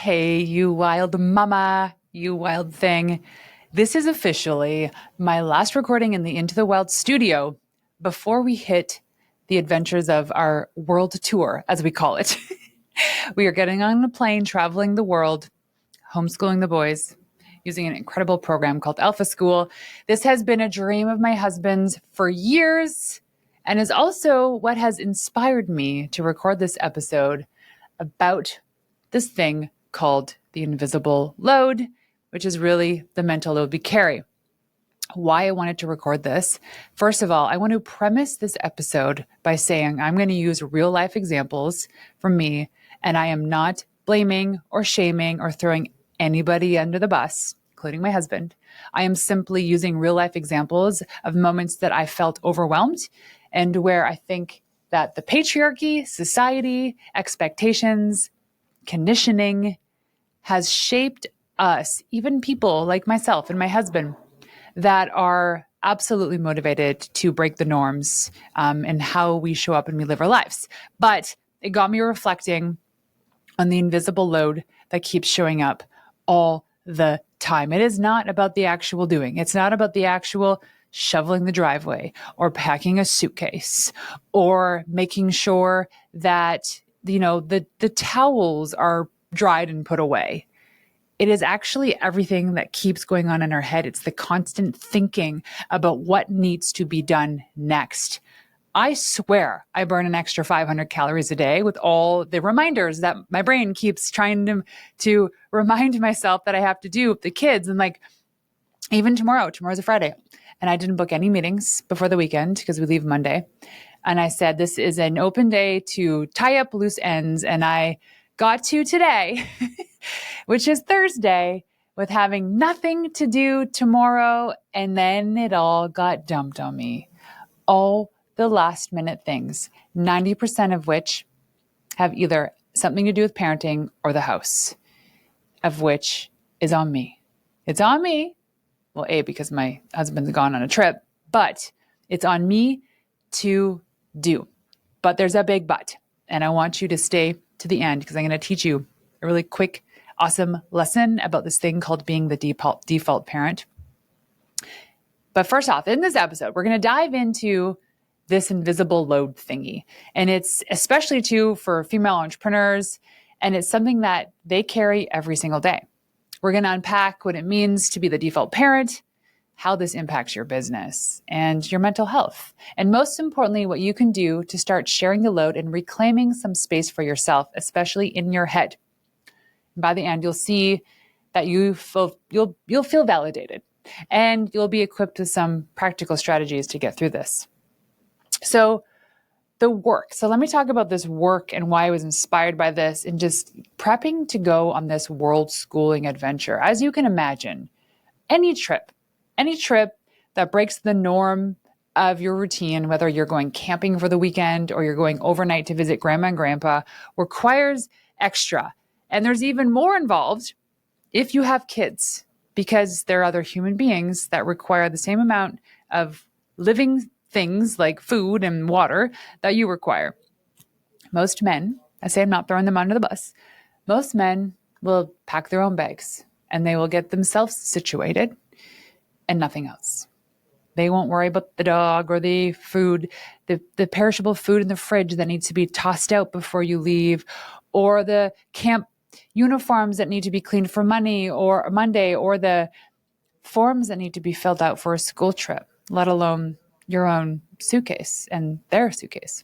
Hey, you wild mama, you wild thing. This is officially my last recording in the Into the Wild studio before we hit the adventures of our world tour, as we call it. We are getting on a plane, traveling the world, homeschooling the boys, using an incredible program called Alpha School. This has been a dream of my husband's for years and is also what has inspired me to record this episode about this thing called the invisible load, which is really the mental load we carry. Why I wanted to record this. First of all, I want to premise this episode by saying I'm going to use real life examples from me, and I am not blaming or shaming or throwing anybody under the bus, including my husband. I am simply using real life examples of moments that I felt overwhelmed and where I think that the patriarchy, society, expectations, conditioning has shaped us, even people like myself and my husband, that are absolutely motivated to break the norms and how we show up and we live our lives. But it got me reflecting on the invisible load that keeps showing up all the time. It is not about the actual doing. It's not about the actual shoveling the driveway or packing a suitcase or making sure that, the towels are dried and put away. It is actually everything that keeps going on in our head. It's the constant thinking about what needs to be done next. I swear I burn an extra 500 calories a day with all the reminders that my brain keeps trying to remind myself that I have to do with the kids. And even tomorrow's a Friday. And I didn't book any meetings before the weekend because we leave Monday. And I said, this is an open day to tie up loose ends. And I got to today, which is Thursday, with having nothing to do tomorrow. And then it all got dumped on me. All the last minute things, 90% of which have either something to do with parenting or the house, of which is on me. It's on me. Well, A, because my husband's gone on a trip, but it's on me to do. But there's a big but. And I want you to stay to the end because I'm going to teach you a really quick, awesome lesson about this thing called being the default parent. But first off, in this episode, we're going to dive into this invisible load thingy. And it's especially too for female entrepreneurs. And it's something that they carry every single day. We're going to unpack what it means to be the default parent, how this impacts your business and your mental health, and most importantly, what you can do to start sharing the load and reclaiming some space for yourself, especially in your head. And by the end, you'll see that you'll feel validated, and you'll be equipped with some practical strategies to get through this. So the work. So let me talk about this work and why I was inspired by this and just prepping to go on this world schooling adventure. As you can imagine, any trip that breaks the norm of your routine, whether you're going camping for the weekend or you're going overnight to visit grandma and grandpa, requires extra. And there's even more involved if you have kids, because there are other human beings that require the same amount of living things like food and water that you require. Most men, I say I'm not throwing them under the bus, most men will pack their own bags and they will get themselves situated and nothing else. They won't worry about the dog or the food, the perishable food in the fridge that needs to be tossed out before you leave, or the camp uniforms that need to be cleaned for Monday, or the forms that need to be filled out for a school trip, let alone your own suitcase and their suitcase.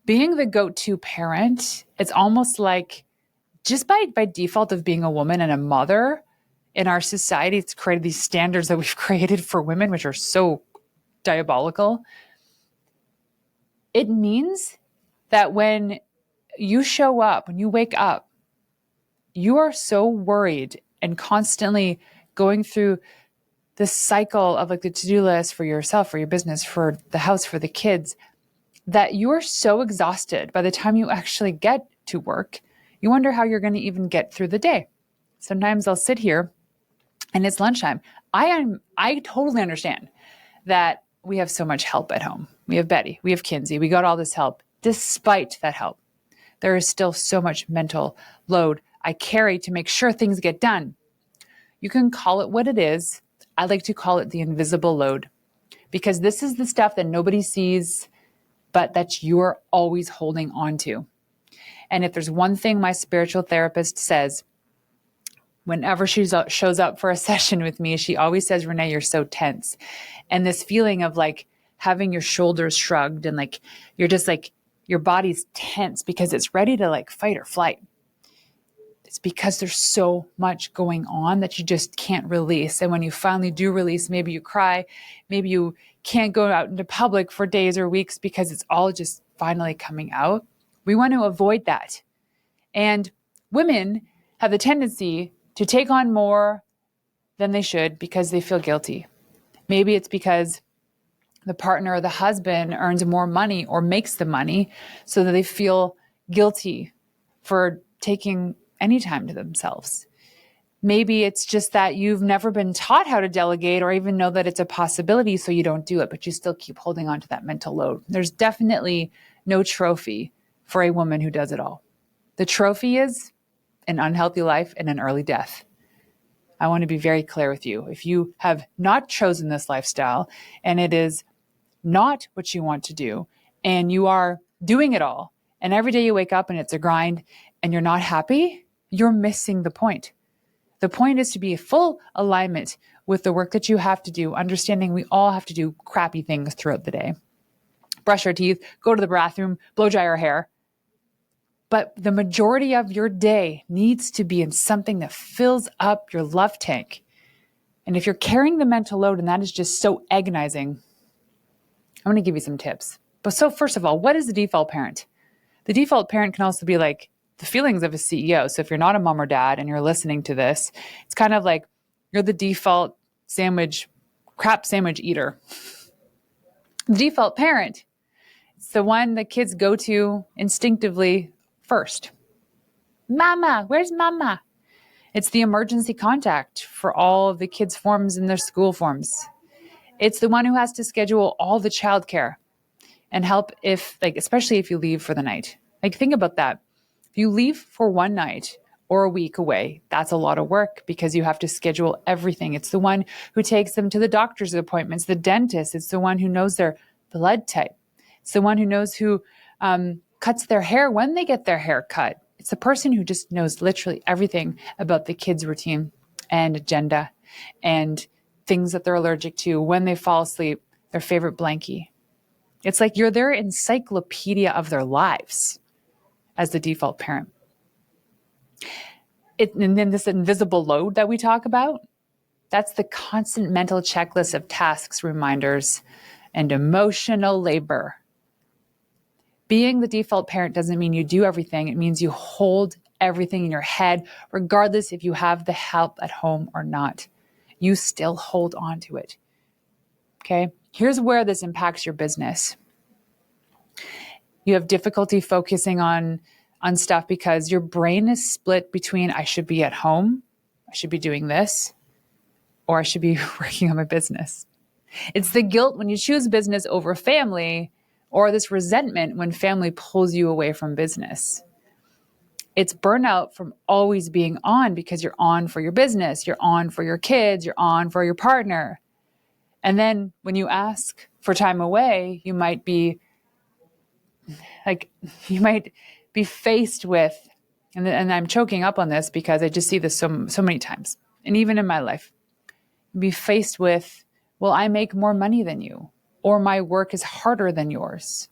Being the go-to parent, it's almost like just by default of being a woman and a mother in our society, it's created these standards that we've created for women, which are so diabolical. It means that when you show up, when you wake up, you are so worried and constantly going through this cycle of the to-do list for yourself, for your business, for the house, for the kids, that you are so exhausted by the time you actually get to work, you wonder how you're going to even get through the day. Sometimes I'll sit here and it's lunchtime. I totally understand that we have so much help at home. We have Betty, we have Kinsey, we got all this help. Despite that help, there is still so much mental load I carry to make sure things get done. You can call it what it is. I like to call it the invisible load, because this is the stuff that nobody sees, but that you're always holding on to. And if there's one thing my spiritual therapist says, whenever she shows up for a session with me, she always says, Renee, you're so tense. And this feeling of like having your shoulders shrugged and like, you're just like, your body's tense because it's ready to like fight or flight. It's because there's so much going on that you just can't release. And when you finally do release, maybe you cry, maybe you can't go out into public for days or weeks because it's all just finally coming out. We want to avoid that. And women have the tendency to take on more than they should because they feel guilty. Maybe it's because the partner or the husband earns more money or makes the money so that they feel guilty for taking any time to themselves. Maybe it's just that you've never been taught how to delegate or even know that it's a possibility, so you don't do it, but you still keep holding on to that mental load. There's definitely no trophy for a woman who does it all. The trophy is an unhealthy life and an early death. I want to be very clear with you. If you have not chosen this lifestyle and it is not what you want to do, and you are doing it all, and every day you wake up and it's a grind and you're not happy, you're missing the point. The point is to be in full alignment with the work that you have to do, understanding we all have to do crappy things throughout the day. Brush our teeth, go to the bathroom, blow dry our hair. But the majority of your day needs to be in something that fills up your love tank. And if you're carrying the mental load and that is just so agonizing, I'm going to give you some tips. But so first of all, what is the default parent? The default parent can also be like the feelings of a CEO. So if you're not a mom or dad and you're listening to this, it's kind of like you're the default crap sandwich eater. The default parent, it's the one that kids go to instinctively first. Mama, where's mama? It's the emergency contact for all of the kids' forms and their school forms. It's the one who has to schedule all the childcare and help especially if you leave for the night. Think about that. If you leave for one night or a week away, that's a lot of work because you have to schedule everything. It's the one who takes them to the doctor's appointments, the dentist. It's the one who knows their blood type. It's the one who knows who cuts their hair when they get their hair cut. It's the person who just knows literally everything about the kids' routine and agenda and things that they're allergic to, when they fall asleep, their favorite blankie. It's like you're their encyclopedia of their lives as the default parent. And then this invisible load that we talk about, that's the constant mental checklist of tasks, reminders, and emotional labor. Being the default parent doesn't mean you do everything. It means you hold everything in your head, regardless if you have the help at home or not. You still hold on to it. Okay? Here's where this impacts your business. You have difficulty focusing on stuff because your brain is split between I should be at home, I should be doing this, or I should be working on my business. It's the guilt when you choose business over family, or this resentment when family pulls you away from business. It's burnout from always being on because you're on for your business, you're on for your kids, you're on for your partner. And then when you ask for time away, you might be faced with, and I'm choking up on this because I just see this so many times. And even in my life, be faced with, well, I make more money than you, or my work is harder than yours,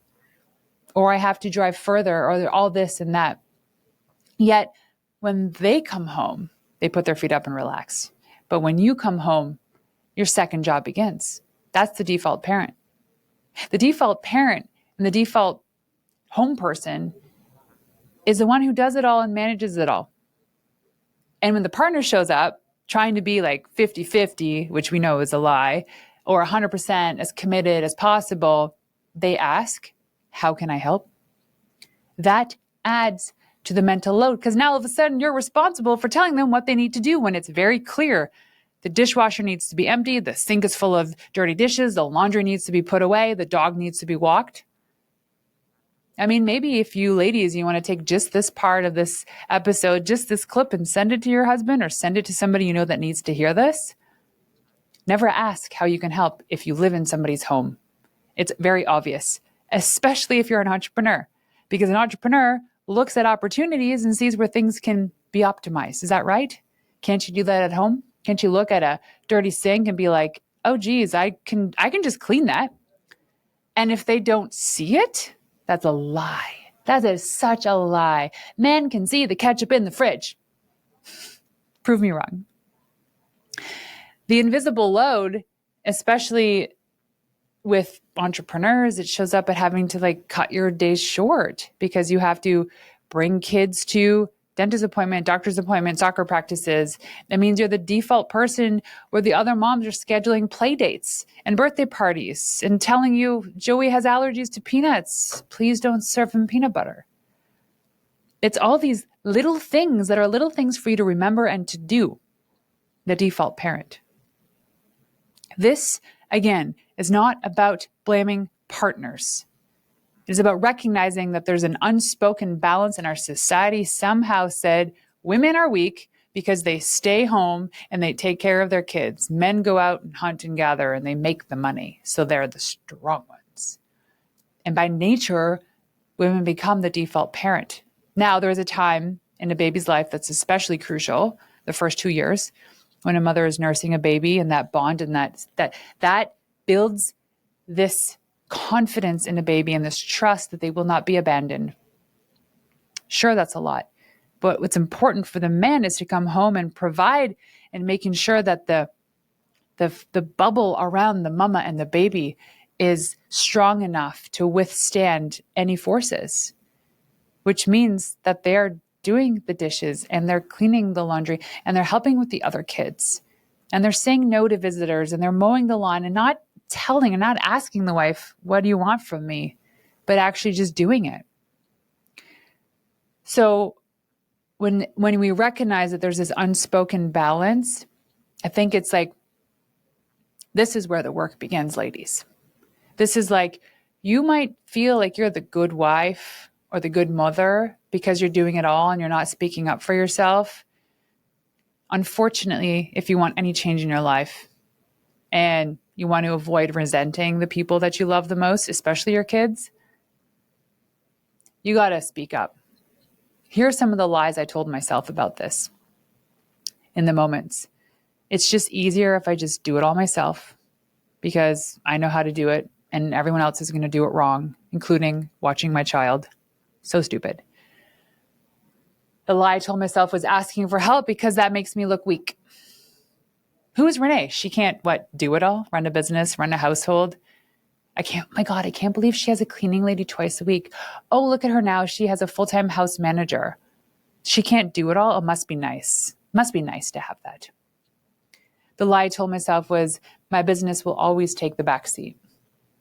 or I have to drive further, or all this and that. Yet when they come home, they put their feet up and relax. But when you come home, your second job begins. That's the default parent. The default parent and the default home person is the one who does it all and manages it all. And when the partner shows up trying to be like 50-50, which we know is a lie, or 100% as committed as possible, they ask, how can I help? That adds to the mental load because now all of a sudden you're responsible for telling them what they need to do when it's very clear. The dishwasher needs to be empty, the sink is full of dirty dishes, the laundry needs to be put away, the dog needs to be walked. I mean, maybe if you ladies, you want to take just this part of this episode, just this clip, and send it to your husband or send it to somebody you know that needs to hear this. Never ask how you can help if you live in somebody's home. It's very obvious, especially if you're an entrepreneur, because an entrepreneur looks at opportunities and sees where things can be optimized. Is that right? Can't you do that at home? Can't you look at a dirty sink and be like, oh, geez, I can just clean that. And if they don't see it, that's a lie. That is such a lie. Men can see the ketchup in the fridge. Prove me wrong. The invisible load, especially with entrepreneurs, it shows up at having to like cut your days short because you have to bring kids to dentist appointment, doctor's appointment, soccer practices. That means you're the default person where the other moms are scheduling play dates and birthday parties and telling you Joey has allergies to peanuts. Please don't serve him peanut butter. It's all these little things that are little things for you to remember and to do. The default parent. This, again, is not about blaming partners. It is about recognizing that there's an unspoken balance in our society somehow said women are weak because they stay home and they take care of their kids. Men go out and hunt and gather and they make the money. So they're the strong ones. And by nature, women become the default parent. Now, there is a time in a baby's life that's especially crucial, the first 2 years, when a mother is nursing a baby and that bond and that builds this confidence in a baby and this trust that they will not be abandoned. Sure, that's a lot. But what's important for the men is to come home and provide and making sure that the bubble around the mama and the baby is strong enough to withstand any forces, which means that they're doing the dishes and they're cleaning the laundry and they're helping with the other kids and they're saying no to visitors and they're mowing the lawn and not telling and not asking the wife, what do you want from me? But actually just doing it. So when we recognize that there's this unspoken balance, I think it's like, this is where the work begins, ladies. This is like, you might feel like you're the good wife or the good mother because you're doing it all and you're not speaking up for yourself. Unfortunately, if you want any change in your life and you want to avoid resenting the people that you love the most, especially your kids, you got to speak up. Here are some of the lies I told myself about this in the moments. It's just easier if I just do it all myself because I know how to do it and everyone else is going to do it wrong, including watching my child. So stupid. The lie I told myself was asking for help because that makes me look weak. Who is Renee? She can't, do it all? Run a business, run a household? I can't believe she has a cleaning lady twice a week. Oh, look at her now. She has a full-time house manager. She can't do it all. It must be nice. Must be nice to have that. The lie I told myself was my business will always take the back seat.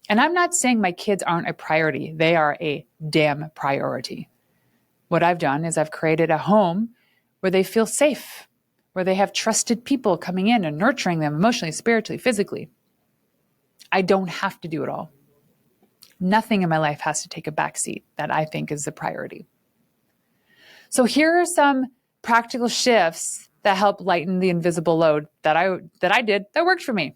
And I'm not saying my kids aren't a priority. They are a damn priority. What I've done is I've created a home where they feel safe, where they have trusted people coming in and nurturing them emotionally, spiritually, physically. I don't have to do it all. Nothing in my life has to take a backseat that I think is the priority. So here are some practical shifts that help lighten the invisible load that I did that worked for me.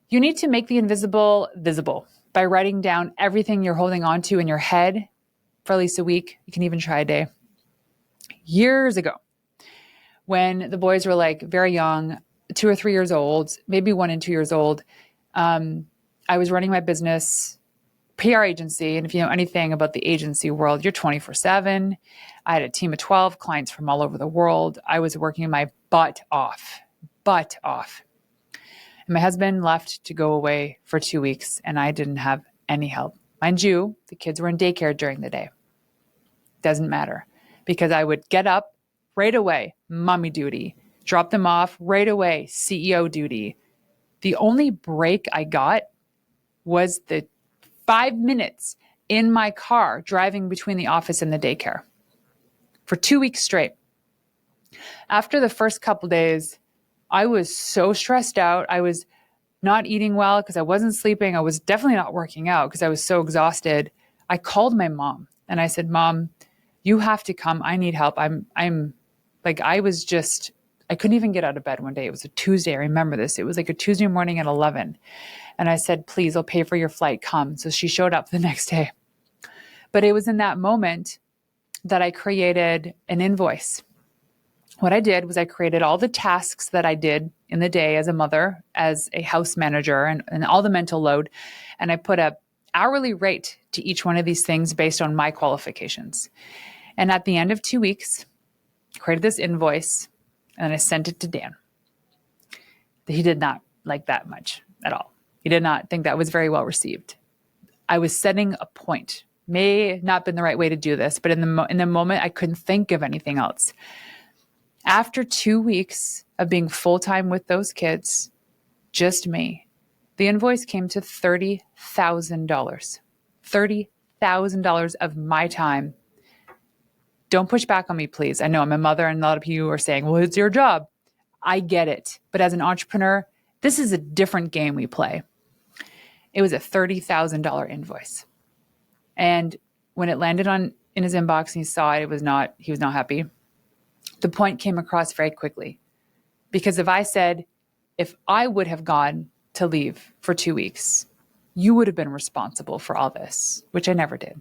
You need to make the invisible visible by writing down everything you're holding on to in your head for at least a week. You can even try a day. Years ago, when the boys were like very young, 2 or 3 years old, maybe 1 and 2 years old, I was running my business PR agency. And if you know anything about the agency world, you're 24/7. I had a team of 12 clients from all over the world. I was working my butt off. And my husband left to go away for 2 weeks and I didn't have any help. Mind you, the kids were in daycare during the day. Doesn't matter because I would get up right away, mommy duty, drop them off right away, CEO duty. The only break I got was the 5 minutes in my car driving between the office and the daycare for 2 weeks straight. After the first couple days, I was so stressed out. I was not eating well because I wasn't sleeping. I was definitely not working out because I was so exhausted. I called my mom and I said, Mom, you have to come. I need help. I'm like, I couldn't even get out of bed one day. It was a Tuesday. I remember this. It was like a Tuesday morning at 11. And I said, please, I'll pay for your flight. Come. So she showed up the next day. But it was in that moment that I created an invoice. What I did was I created all the tasks that I did in the day as a mother, as a house manager, and all the mental load. And I put a hourly rate to each one of these things based on my qualifications. And at the end of 2 weeks, I created this invoice and I sent it to Dan. He did not like that much at all. He did not think that was very well received. I was setting a point. May not have been the right way to do this, but in the moment, I couldn't think of anything else. After 2 weeks of being full-time with those kids, just me, the invoice came to $30,000. $30,000 of my time. Don't push back on me, please. I know I'm a mother and a lot of you are saying, well, it's your job. I get it. But as an entrepreneur, this is a different game we play. It was a $30,000 invoice. And when it landed in his inbox and he saw it, he was not happy. The point came across very quickly. Because if I would have gone to leave for 2 weeks, you would have been responsible for all this, which I never did.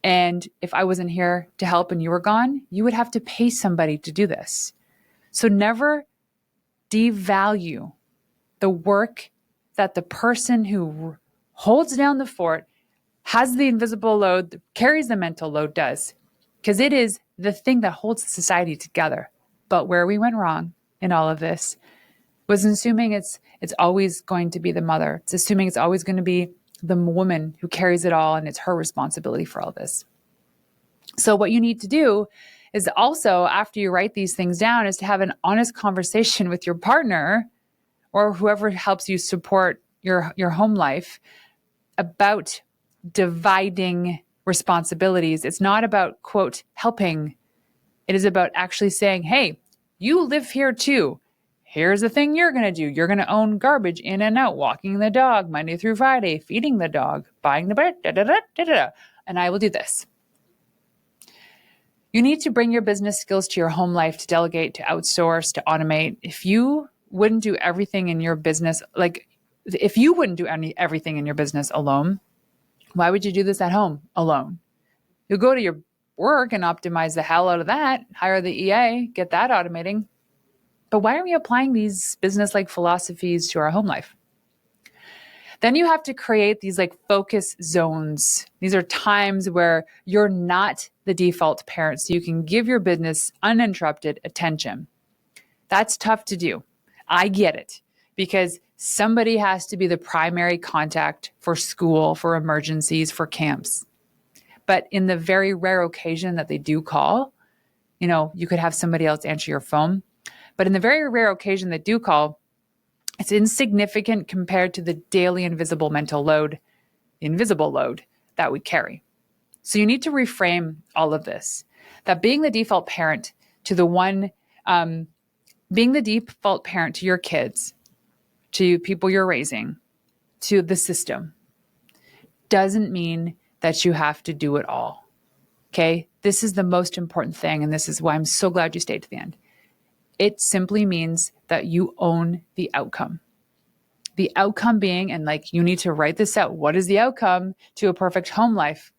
And if I wasn't here to help and you were gone, you would have to pay somebody to do this. So never devalue the work that the person who holds down the fort, has the invisible load, carries the mental load does. Because it is the thing that holds society together. But where we went wrong in all of this was assuming it's always going to be the mother. It's assuming it's always going to be the woman who carries it all and it's her responsibility for all this. So what you need to do is also, after you write these things down, is to have an honest conversation with your partner or whoever helps you support your home life about dividing responsibilities. It's not about, quote, helping. It is about actually saying, hey, you live here too. Here's the thing you're going to do. You're going to own garbage in and out, walking the dog Monday through Friday, feeding the dog, buying the bread, and I will do this. You need to bring your business skills to your home life, to delegate, to outsource, to automate. If you wouldn't do everything in your business, everything in your business alone, why would you do this at home alone? You'll go to your work and optimize the hell out of that, hire the EA, get that automating. But why are we applying these business-like philosophies to our home life? Then you have to create these focus zones. These are times where you're not the default parent, so you can give your business uninterrupted attention. That's tough to do. I get it, because somebody has to be the primary contact for school, for emergencies, for camps. But in the very rare occasion that they do call, you could have somebody else answer your phone. But in the very rare occasion they do call, it's insignificant compared to the daily invisible mental load, the invisible load that we carry. So you need to reframe all of this, that being the default parent to being the default parent to your kids, to people you're raising, to the system, doesn't mean that you have to do it all. Okay? This is the most important thing, and this is why I'm so glad you stayed to the end. It simply means that you own the outcome. The outcome being, and you need to write this out, what is the outcome to a perfect home life?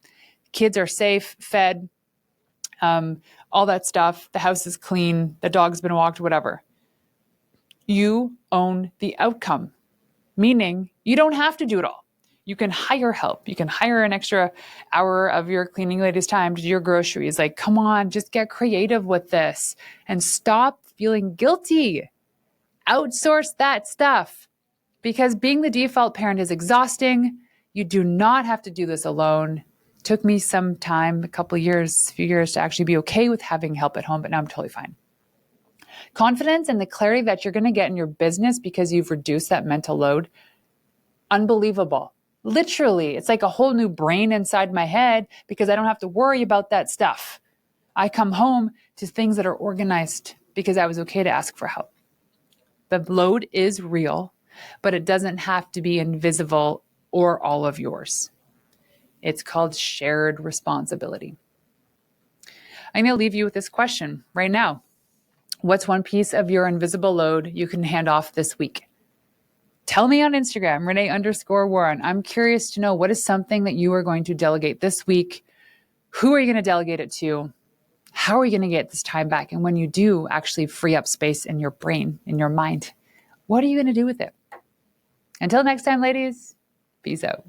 Kids are safe, fed, all that stuff. The house is clean, the dog's been walked, whatever. You own the outcome, meaning you don't have to do it all. You can hire help. You can hire an extra hour of your cleaning lady's time to do your groceries. Come on, just get creative with this and stop feeling guilty. Outsource that stuff, because being the default parent is exhausting. You do not have to do this alone. It took me some time, a few years to actually be okay with having help at home, but now I'm totally fine. Confidence and the clarity that you're going to get in your business because you've reduced that mental load, unbelievable. Literally, it's like a whole new brain inside my head because I don't have to worry about that stuff. I come home to things that are organized because I was okay to ask for help. The load is real, but it doesn't have to be invisible or all of yours. It's called shared responsibility. I'm going to leave you with this question right now. What's one piece of your invisible load you can hand off this week? Tell me on Instagram, Renee_Warren. I'm curious to know, what is something that you are going to delegate this week? Who are you going to delegate it to? How are you going to get this time back? And when you do actually free up space in your brain, in your mind, what are you going to do with it? Until next time, ladies, peace out.